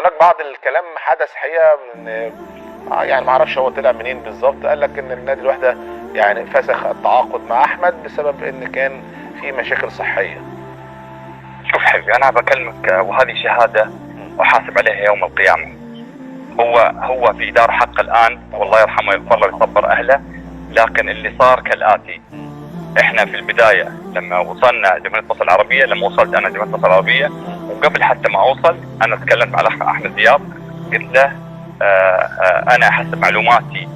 هناك بعض الكلام حدث حقيقه من يعني ما اعرفش هو طلع منين بالظبط. قال لك ان النادي الوحده يعني فسخ التعاقد مع احمد بسبب ان كان في مشاكل صحيه. شوف حبيبي، انا بكلمك وهذه شهاده وحاسب عليها يوم القيامه. هو في دار حق الان، والله يرحمه ويغفر له ويصبر اهله. لكن اللي صار كالاتي: احنا في البدايه لما وصلنا جمهوريه مصر العربيه، لما وصلت انا جمهوريه مصر العربيه، وقبل حتى ما اوصل انا تكلمت مع الاخ احمد دياب، قلت له انا حسب معلوماتي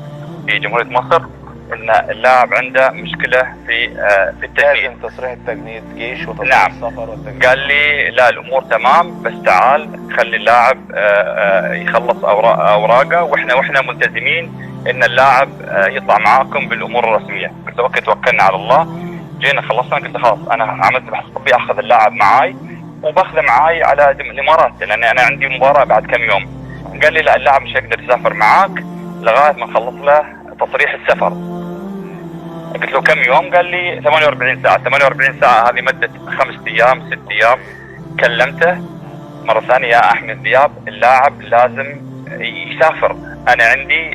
في جمهوريه مصر ان اللاعب عنده مشكله في التجنيد. لازم تصريح التجنيد جيش وتصريح نعم. السفر والتجنيد. قال لي لا، الامور تمام، بس تعال خلي اللاعب يخلص اوراقه، واحنا ملتزمين ان اللاعب يطلع معاكم بالامور الرسميه. قلت له اوكي، توكلنا على الله. جينا خلصنا، قلت له خلاص انا عملت بحث طبي، اخذ اللاعب معاي وباخذه معاي على الامارات، لان انا عندي مباراه بعد كم يوم. قال لي لا، اللاعب مش هيقدر يسافر معاك لغايه ما نخلص له تصريح السفر. قلت له كم يوم؟ قال لي 48 ساعه. 48 ساعه هذه مده 5 ايام 6 ايام. كلمته مره ثانيه: يا احمد دياب، اللاعب لازم يسافر، انا عندي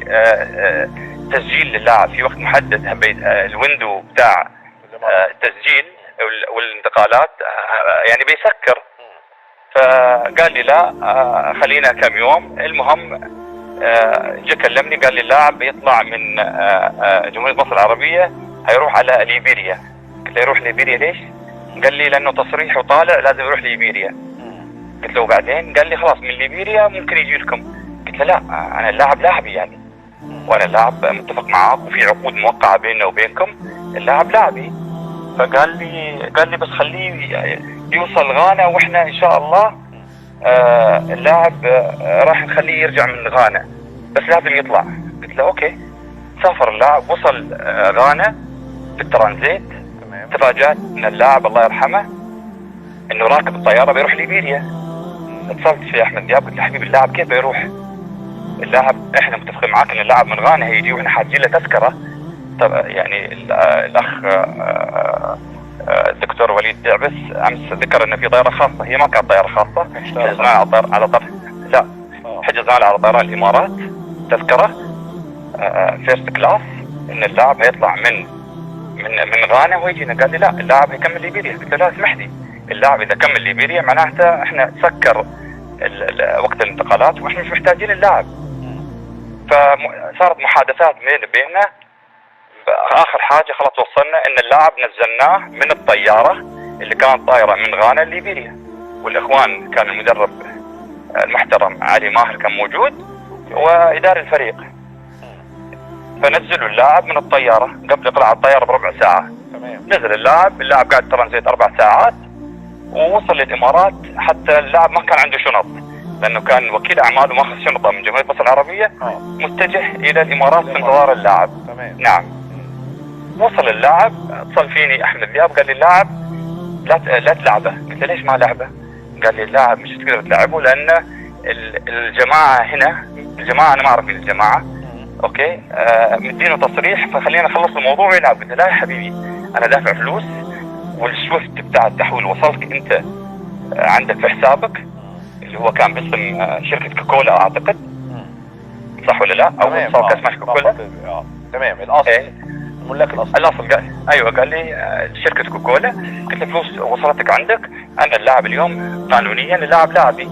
تسجيل للاعب في وقت محدد، الويندو بتاع التسجيل والانتقالات يعني بيسكر. فقال لي لا، خلينا كم يوم. المهم جا كلمني قال لي اللاعب بيطلع من جمهورية مصر العربية، هيروح على ليبيريا. قلت له يروح ليبيريا ليش؟ قال لي لانه تصريح وطالع لازم يروح ليبيريا. قلت له وبعدين؟ قال لي خلاص من ليبيريا ممكن يجي لكم. قلت له لا، انا اللاعب لاعبي يعني، وانا اللاعب متفق معاك وفي عقود موقعه بيننا وبينكم، اللاعب لاعبي. قال لي بس خليه يوصل غانا، واحنا ان شاء الله اللاعب راح نخليه يرجع من غانا، بس لازم يطلع. قلت له اوكي. سافر اللاعب، وصل غانا في الترانزيت. تفاجأت ان اللاعب الله يرحمه انه راكب الطياره بيروح ليبيريا. اتصلت في احمد دياب، قلت له حبيبي اللاعب كيف بيروح؟ اللاعب احنا متفقين معاك ان اللاعب من غانا هيجي واحنا حاجين له تذكره. طب يعني الاخ الدكتور وليد دعبس امس ذكر ان في طياره خاصه، هي ما كانت طياره خاصه، حجزنا على لا حجزنا على طيران الامارات تذكره فيرست كلاس، ان اللاعب هيطلع من غانا ويجينا. قال لي لا، اللاعب هيكمل ليبيريا. قلت له لا اسمح لي، اللاعب اذا كمل ليبيريا معناته احنا سكر وقت الانتقالات واحنا مش محتاجين اللاعب. فصارت محادثات بيننا. اخر حاجه خلاص وصلنا ان اللاعب نزلناه من الطياره اللي كانت طايره من غانا لليبيريا، والاخوان كان المدرب المحترم علي ماهر كان موجود واداري الفريق، فنزلوا اللاعب من الطياره قبل اقلاع الطياره بربع ساعه. نزل اللاعب قاعد ترانزيت 4 ساعات ووصل للامارات. حتى اللاعب ما كان عنده شنط، لانه كان وكيل اعماله ماخذ شنطه من جمهوريه مصر العربيه متجه الى الامارات في انتظار اللاعب. نعم. وصل اللاعب، اتصل فيني احمد دياب قال لي اللاعب لا تلعبه. قلت له ليش ما لعبه؟ قال لي اللاعب مش تقدر تلعبه لان الجماعه هنا، الجماعه انا ما اعرف مين الجماعه، اوكي مدينه تصريح فخلينا نخلص الموضوع ويلعب. قلت له لا يا حبيبي، انا دافع فلوس والسويفت بتاع التحويل وصلك انت عندك في حسابك اللي هو كان باسم شركه كوكولا اعتقد، صح ولا لا؟ او وصل كاس ماشي كوكولا. تمام. الاصل ملاك الاصل قال لي شركه كوكولا. قلت له فلوس وصلتك عندك، انا اللاعب اليوم قانونيا اللاعب لاعبي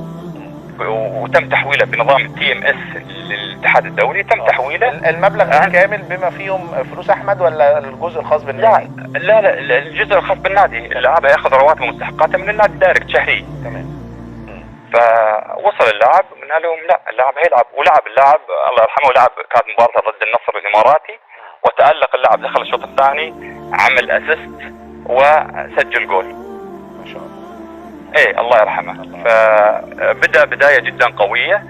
وتم تحويله بنظام التي ام اس للاتحاد الدولي. تم تحويله المبلغ الكامل بما فيهم فلوس احمد ولا الجزء الخاص بالنادي؟ لا الجزء الخاص بالنادي. اللاعب ياخذ رواتبه ومستحقاته من النادي دايركت شهري. تمام. فوصل اللاعب قلنا لهم لا، اللاعب هيلعب، ولعب اللاعب الله يرحمه. لعب كانت مباراة ضد النصر الاماراتي وتألق اللاعب، دخل الشوط الثاني عمل اسيست وسجل جول ما شاء الله. ايه الله يرحمه. فبدأ بداية جدا قوية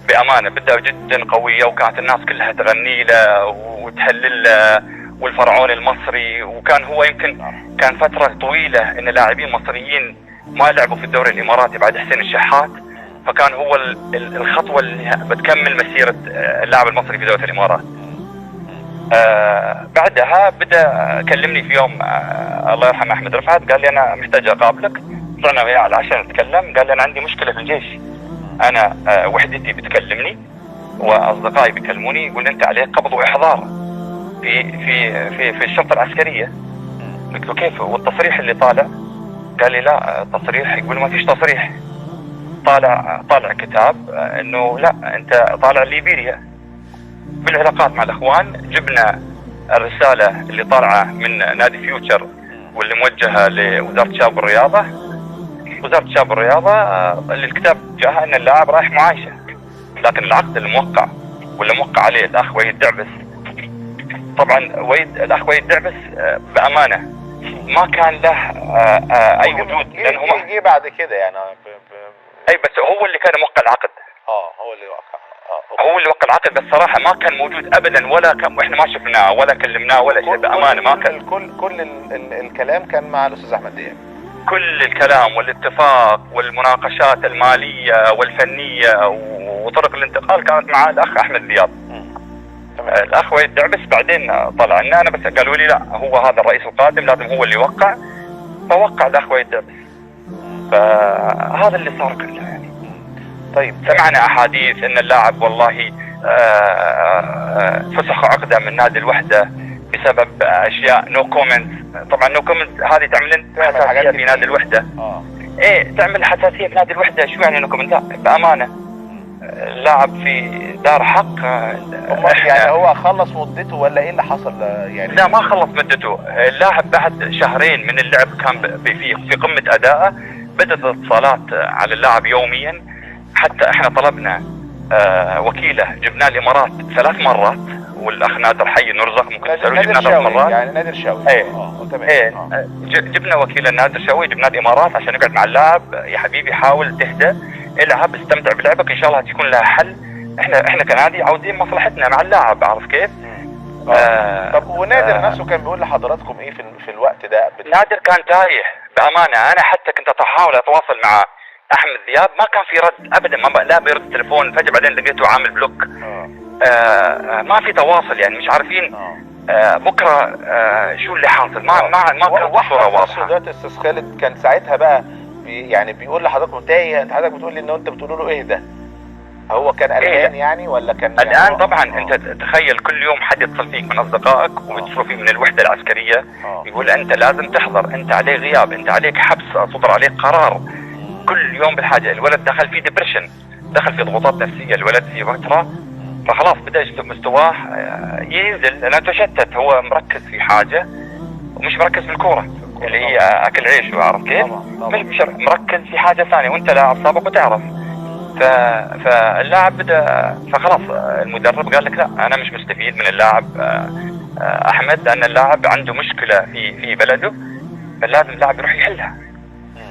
بأمانة، بدأ جدا قوية، وكانت الناس كلها تغني له وتهلل له والفرعون المصري. وكان هو يمكن كان فترة طويلة ان لاعبين مصريين ما لعبوا في الدوري الاماراتي بعد حسين الشحات، فكان هو الخطوة اللي بتكمل مسيرة اللاعب المصري في دوري الامارات. بعدها بدأ كلمني في يوم الله يرحمه احمد رفعت، قال لي انا محتاج اقابلك. طلعنا وياه على العشاء نتكلم. قال لي انا عندي مشكلة في الجيش، انا وحدتي بتكلمني واصدقائي بيكلموني يقول انت عليك قبض واحضار في الشرطه العسكريه. قلت له كيف والتصريح اللي طالع؟ قال لي لا التصريح يقول ما فيش تصريح. طالع كتاب انه لا انت طالع ليبيريا. بالعلاقات مع الاخوان جبنا الرساله اللي طالعه من نادي فيوتشر واللي موجهه لوزاره الشباب والرياضه. وزاره الشباب والرياضه اللي الكتاب جاءها ان اللاعب رايح معايشه، لكن العقد الموقع واللي موقع عليه الاخ وليد دعبس، طبعا الاخ وليد دعبس بامانه ما كان له اي وجود، لانه هو جه بعد كده يعني اي بس هو اللي كان موقع العقد. هو اللي وقع. هو اللي وقع العقد، بس صراحه ما كان موجود ابدا، ولا كان واحنا ما شفناه ولا كلمناه ولا شيء بامانه. ما كان كل الكلام كان مع الاستاذ احمد دياب. كل الكلام والاتفاق والمناقشات الماليه والفنيه وطرق الانتقال كانت مع الاخ احمد دياب. الاخ وليد دعبس بعدين طلع لنا انا، بس قالوا لي لا هو هذا الرئيس القادم لازم هو اللي يوقع، فوقع الاخ وليد دعبس. فهذا اللي صار كله يعني. طيب سمعنا احاديث ان اللاعب والله فسخ عقده من نادي الوحده بسبب اشياء نو كومنت. طبعا نو كومنت هذه تعمل حساسيه في نادي الوحده. ايه تعمل حساسيه في نادي الوحده. شو يعني نو كومنت؟ بامانه اللاعب في دار حق. يعني هو خلص مدته ولا ايه اللي حصل يعني؟ لا ما خلص مدته. اللاعب بعد شهرين من اللعب كان في قمه ادائه، بدات الاتصالات على اللاعب يوميا. حتى احنا طلبنا وكيله، جبناه الامارات 3 مرات، والاخ نادر حي نرزق ممكن تسالوا جبناه 3 مرات. يعني نادر شاوي. تمام. جبنا وكيل نادر شاوي، جبناه الامارات عشان يقعد مع اللاعب. يا حبيبي حاول تهدى، العب استمتع بلعبك ان شاء الله تكون لها حل. احنا كنادي عاوزين مصلحتنا مع اللاعب، عارف كيف؟ طب ونادر نفسه كان بيقول لحضراتكم ايه في الوقت ده؟ نادر كان تايه بامانه. انا حتى كنت احاول اتواصل مع احمد دياب، ما كان في رد ابدا، لا بيرد تليفون، فجاه بعدين لقيته عامل بلوك. ما في تواصل يعني، مش عارفين بكره شو اللي حاصل. ما كان صوره واضحه. دلوقتي استاذ خالد كان ساعتها بقى يعني بيقول لحضراتكم تايه، انت حضرتك بتقول لي ان انت بتقولوا له اهدى. هو كان قلقان يعني ولا كان الان يعني طبعا انت تخيل كل يوم حد يتصل فيك من اصدقائك ويتصلوا فيه من الوحده العسكريه يقول انت لازم تحضر، انت عليك غياب، انت عليك حبس، صدر عليك قرار. كل يوم بالحاجه. الولد دخل في ديبريشن، دخل في ضغوطات نفسيه الولد في فتره، فخلاص بدا مستواه ينزل لانه تشتت. هو مركز في حاجه ومش مركز في الكوره اللي هي اكل عيش، عارف كيف؟ مش مركز في حاجه ثانيه، وانت لاعب سابق وتعرف. فاللاعب بدا، فخلاص المدرب قال لك لا انا مش مستفيد من اللاعب احمد، لان اللاعب عنده مشكله في بلده، فلازم اللاعب يروح يحلها.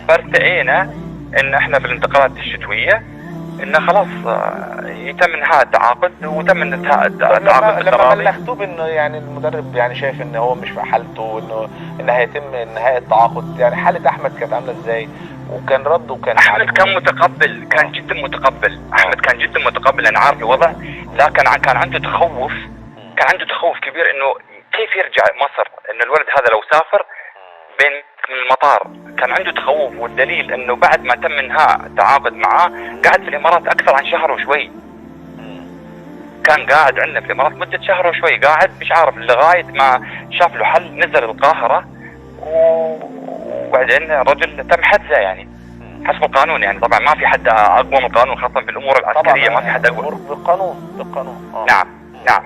فارتئينا ان احنا بالانتقالات الشتويه انه خلاص يتم انهاء التعاقد، وتم انهاء التعاقد. لما بلغتوه بانه يعني المدرب يعني شايف ان هو مش في حالته، ان هيتم انهاء التعاقد، يعني حاله احمد كانت عامله ازاي؟ وكان رده وكان احمد كان متقبل، كان جدا متقبل. احمد كان جدا متقبل، انا عارف الوضع، لكن كان عنده تخوف، كان عنده تخوف كبير انه كيف يرجع مصر، ان الولد هذا لو سافر بين من المطار كان عنده تخوف. والدليل انه بعد ما تم انهاء التعاقد معاه قعد في الامارات اكثر عن شهر وشوي. كان قاعد عندنا في الامارات مده شهر وشوي، قاعد مش عارف لغايه ما شاف له حل، نزل القاهره وبعدين الرجل تم حجزه يعني حسب القانون. يعني طبعا ما في حد اقوى من القانون، خاصه في الامور العسكريه ما في حد اقوى بالقانون. نعم.